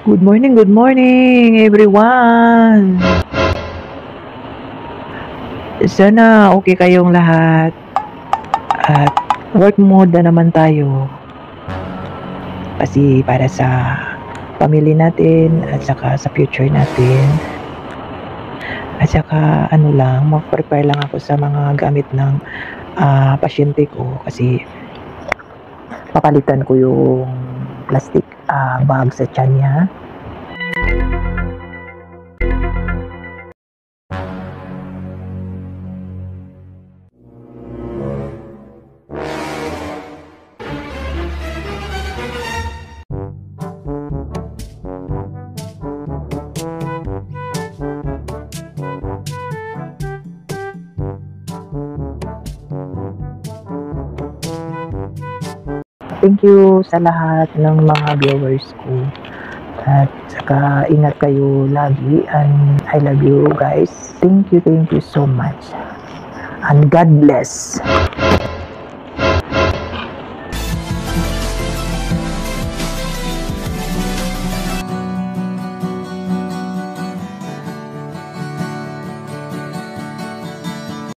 Good morning everyone. Sana okay kayong lahat at work mode na naman tayo. Kasi para sa pamilya natin at saka sa future natin. At saka mag-prepare lang ako sa mga gamit ng pasyente ko kasi papalitan ko yung plastic bag sa tiyan niya. Thank you sa lahat ng mga viewers ko. At saka ingat kayo lagi and I love you guys. Thank you so much. And God bless.